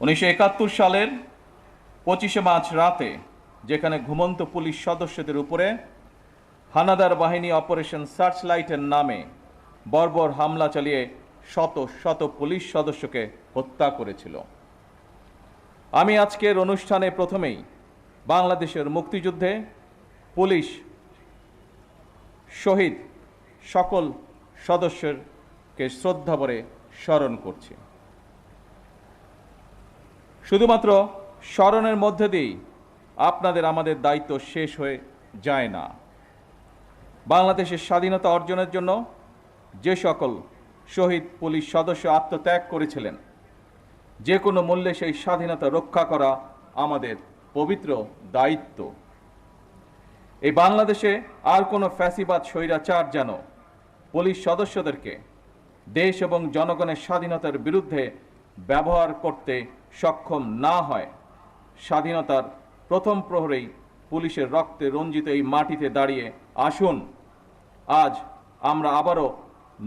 1971 সালের 25শে মার্চ রাতে যেখানে ঘুমন্ত পুলিশ সদস্যদের উপরে হানাদার বাহিনী অপারেশন সার্চলাইটের নামে বর্বর হামলা চালিয়ে শত শত পুলিশ সদস্যকে হত্যা করেছিল। আমি আজকের অনুষ্ঠানে প্রথমেই বাংলাদেশের মুক্তিযুদ্ধে পুলিশ শহীদ সকল সদস্যকে শ্রদ্ধাভরে স্মরণ করছি। শুধুমাত্র স্মরণের মধ্যে দিয়েই আপনাদের আমাদের দায়িত্ব শেষ হয়ে যায় না। বাংলাদেশের স্বাধীনতা অর্জনের জন্য যে সকল শহীদ পুলিশ সদস্য আত্মত্যাগ করেছিলেন, যে কোনো মূল্যে সেই স্বাধীনতা রক্ষা করা আমাদের পবিত্র দায়িত্ব। এই বাংলাদেশে আর কোনো ফ্যাসিবাদ স্বৈরাচার যেন পুলিশ সদস্যদেরকে দেশ এবং জনগণের স্বাধীনতার বিরুদ্ধে ব্যবহার করতে সক্ষম না হয়। স্বাধীনতার প্রথম প্রহরেই পুলিশের রক্তে রঞ্জিত এই মাটিতে দাঁড়িয়ে আসুন আজ আমরা আবারও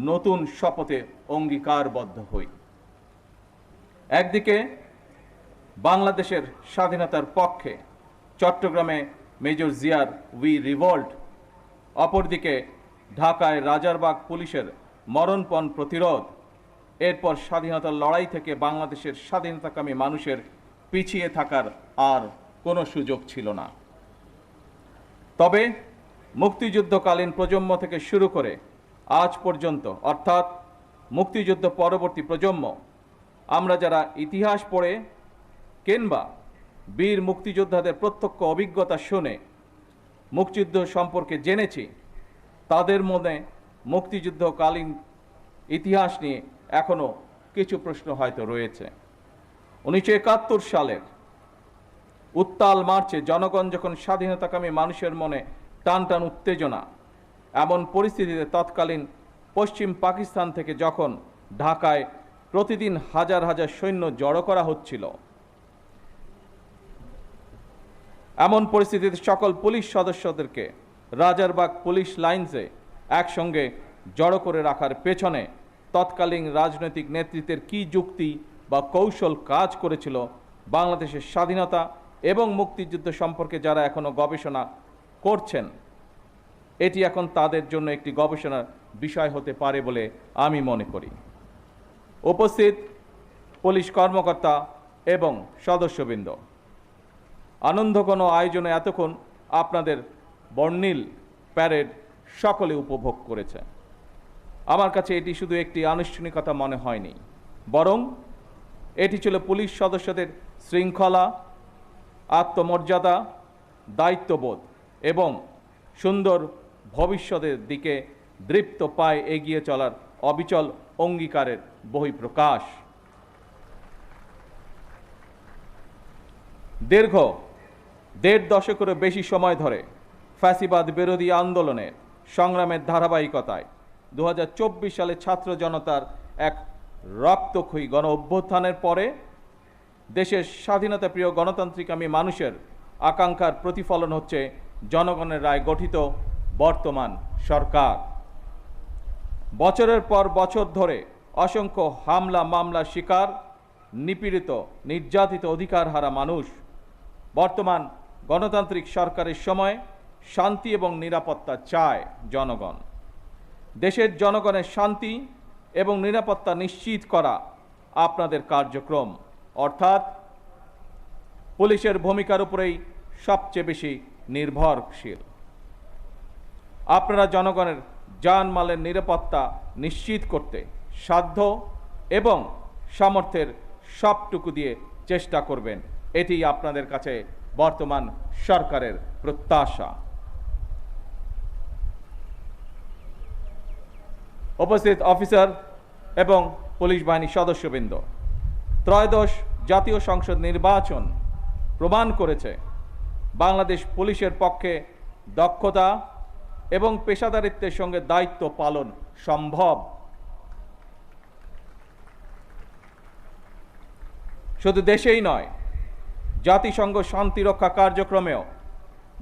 নতুন শপথে অঙ্গীকারবদ্ধ হই। একদিকে বাংলাদেশের স্বাধীনতার পক্ষে চট্টগ্রামে মেজর জিয়ার উই রিভল্ট, অপরদিকে ঢাকায় রাজারবাগ পুলিশের মরণপণ প্রতিরোধ। এরপর স্বাধীনতার লড়াই থেকে বাংলাদেশের স্বাধীনতাকামী মানুষের পিছিয়ে থাকার আর কোনো সুযোগ ছিল না। তবে মুক্তিযুদ্ধকালীন প্রজন্ম থেকে শুরু করে আজ পর্যন্ত, অর্থাৎ মুক্তিযুদ্ধ পরবর্তী প্রজন্ম, আমরা যারা ইতিহাস পড়ে কিংবা বীর মুক্তিযোদ্ধাদের প্রত্যক্ষ অভিজ্ঞতা শুনে মুক্তিযুদ্ধ সম্পর্কে জেনেছি, তাদের মনে মুক্তিযুদ্ধকালীন ইতিহাস নিয়ে এখনও কিছু প্রশ্ন হয়তো রয়েছে। 1971 সালের উত্তাল মার্চে জনগণ যখন স্বাধীনতাকামী মানুষের মনে টান টান উত্তেজনা, এমন পরিস্থিতিতে তৎকালীন পশ্চিম পাকিস্তান থেকে যখন ঢাকায় প্রতিদিন হাজার হাজার সৈন্য জড়ো করা হচ্ছিল, এমন পরিস্থিতিতে সকল পুলিশ সদস্যদেরকে রাজারবাগ পুলিশ লাইন্সে একসঙ্গে জড়ো করে রাখার পেছনে তৎকালীন রাজনৈতিক নেতৃত্বের কী যুক্তি বা কৌশল কাজ করেছিল, বাংলাদেশের স্বাধীনতা এবং মুক্তিযুদ্ধ সম্পর্কে যারা এখনও গবেষণা করছেন, এটি এখন তাদের জন্য একটি গবেষণার বিষয় হতে পারে বলে আমি মনে করি। উপস্থিত পুলিশ কর্মকর্তা এবং সদস্যবৃন্দ, আনন্দঘন আয়োজনে এতক্ষণ আপনাদের বর্ণিল প্যারেড সকলে উপভোগ করেছে। আমার কাছে এটি শুধু একটি আনুষ্ঠানিকতা মনে হয়নি, বরং এটি ছিল পুলিশ সদস্যদের শৃঙ্খলা, আত্মমর্যাদা, দায়িত্ববোধ এবং সুন্দর ভবিষ্যতের দিকে দৃপ্ত পায়ে এগিয়ে চলার অবিচল অঙ্গীকারের বহিঃপ্রকাশ। দীর্ঘ 1.5 দশকেরও বেশি সময় ধরে ফ্যাসিবাদ বিরোধী আন্দোলনের সংগ্রামের ধারাবাহিকতায় 2024 সালে ছাত্র জনতার এক রক্তক্ষয়ী গণ অভ্যুত্থানের পরে দেশের স্বাধীনতাপ্রিয় গণতান্ত্রিকামী মানুষের আকাঙ্ক্ষার প্রতিফলন হচ্ছে জনগণের রায় গঠিত বর্তমান সরকার। বছরের পর বছর ধরে অসংখ্য হামলা মামলার শিকার, নিপীড়িত নির্যাতিত অধিকারহারা মানুষ, বর্তমান গণতান্ত্রিক সরকারের সময় শান্তি এবং নিরাপত্তা চায় জনগণ। দেশের জনগণের শান্তি এবং নিরাপত্তা নিশ্চিত করা আপনাদের কার্যক্রম, অর্থাৎ পুলিশের ভূমিকার উপরেই সবচেয়ে বেশি নির্ভরশীল। আপনারা জনগণের জানমালের নিরাপত্তা নিশ্চিত করতে সাধ্য এবং সামর্থ্যের সবটুকু দিয়ে চেষ্টা করবেন, এটি আপনাদের কাছে বর্তমান সরকারের প্রত্যাশা। উপস্থিত অফিসার এবং পুলিশ বাহিনীর সদস্যবৃন্দ, ত্রয়োদশ জাতীয় সংসদ নির্বাচন প্রমাণ করেছে বাংলাদেশ পুলিশের পক্ষে দক্ষতা এবং পেশাদারিত্বের সঙ্গে দায়িত্ব পালন সম্ভব। শুধু দেশেই নয়, জাতিসংঘ শান্তিরক্ষা কার্যক্রমেও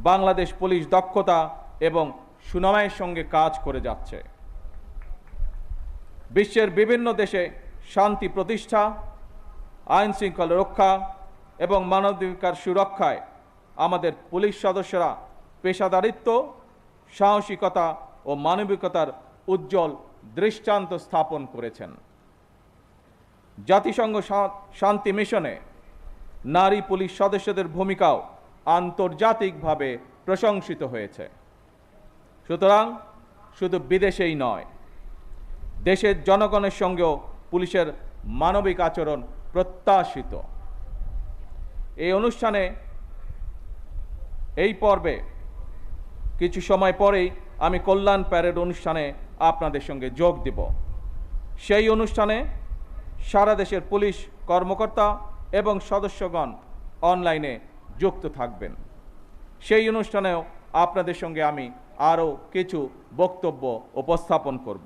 বাংলাদেশ পুলিশ দক্ষতা এবং সুনামের সঙ্গে কাজ করে যাচ্ছে। বিশ্বের বিভিন্ন দেশে শান্তি প্রতিষ্ঠা আইন শৃঙ্খলা রক্ষা এবং মানবাধিকার সুরক্ষায় আমাদের পুলিশ সদস্যরা পেশাদারিত্ব, সাহসিকতা ও মানবিকতার উজ্জ্বল দৃষ্টান্ত স্থাপন করেছেন। জাতিসংঘ শান্তি মিশনে নারী পুলিশ সদস্যদের ভূমিকাও আন্তর্জাতিকভাবে প্রশংসিত হয়েছে। সুতরাং শুধু বিদেশেই নয়, দেশের জনগণের সঙ্গেও পুলিশের মানবিক আচরণ প্রত্যাশিত। এই অনুষ্ঠানে এই পর্বে কিছু সময় পরেই আমি কল্যাণ প্যারেড অনুষ্ঠানে আপনাদের সঙ্গে যোগ দেব। সেই অনুষ্ঠানে সারা দেশের পুলিশ কর্মকর্তা এবং সদস্যগণ অনলাইনে যুক্ত থাকবেন। সেই অনুষ্ঠানেও আপনাদের সঙ্গে আমি আরও কিছু বক্তব্য উপস্থাপন করব।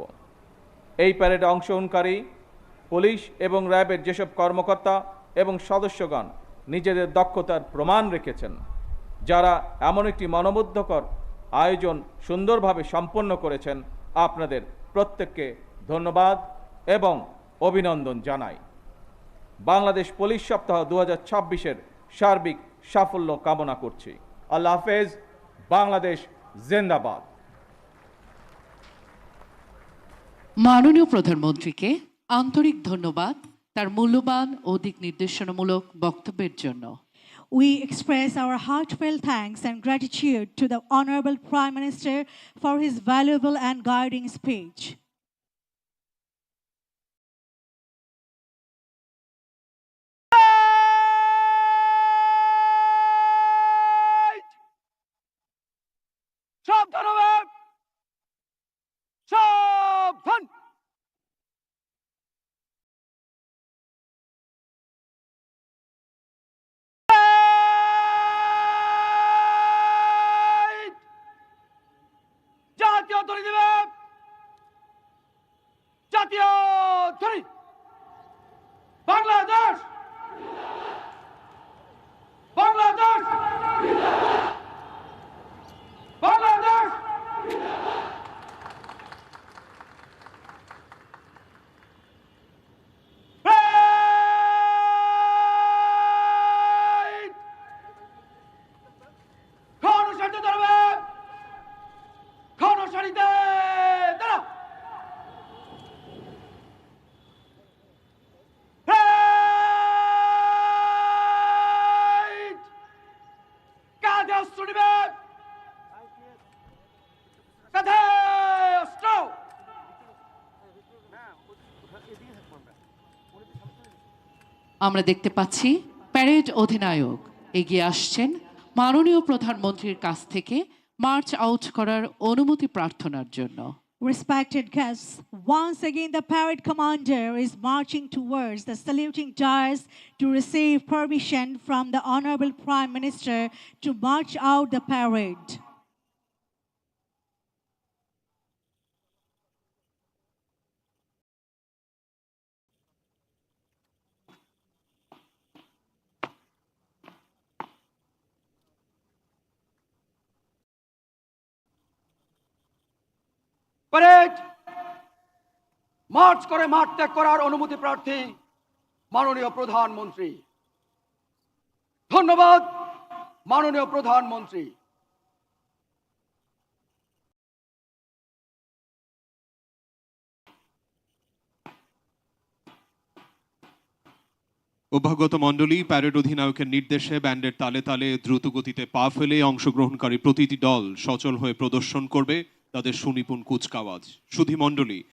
এই প্যারেডে অংশগ্রহণকারী পুলিশ এবং র্যাবের যেসব কর্মকর্তা এবং সদস্যগণ নিজেদের দক্ষতার প্রমাণ রেখেছেন, যারা এমন একটি মনোমুগ্ধকর আয়োজন সুন্দরভাবে সম্পন্ন করেছেন, আপনাদের প্রত্যেককে ধন্যবাদ এবং অভিনন্দন জানাই। বাংলাদেশ পুলিশ সপ্তাহ 2026-এর সার্বিক সাফল্য কামনা করছি। আল্লাহ হাফেজ। বাংলাদেশ জিন্দাবাদ। মাননীয় প্রধানমন্ত্রীকে আন্তরিক ধন্যবাদ তার মূল্যবান ও দিক নির্দেশনামূলক বক্তব্যের জন্য। We express our heartfelt thanks and gratitude to the Honorable Prime Minister for his valuable and guiding speech. Bangladesh Bangladesh Bangladesh আমরা দেখতে পাচ্ছি প্যারেড অধিনায়ক এগিয়ে আসছেন মাননীয় প্রধানমন্ত্রীর কাছ থেকে মার্চ আউট করার অনুমতি প্রার্থনার জন্য। Respected guests, once again the parade commander is marching towards the saluting dais to receive permission from the Honorable Prime Minister to march out the parade. Parade March করে মাঠ ত্যাগ করার অনুমতি প্রার্থী মাননীয় প্রধানমন্ত্রী। ধন্যবাদ মাননীয় প্রধানমন্ত্রী। অভ্যাগত মণ্ডলী, প্যারেড অধিনায়কের নির্দেশে ব্যান্ডের তালে তালে দ্রুত গতিতে পা ফেলে অংশগ্রহণকারী প্রতিটি দল সচল হয়ে প্রদর্শন করবে তাদের সুনিপুণ কুচকাওয়াজ। সুধী মণ্ডলী,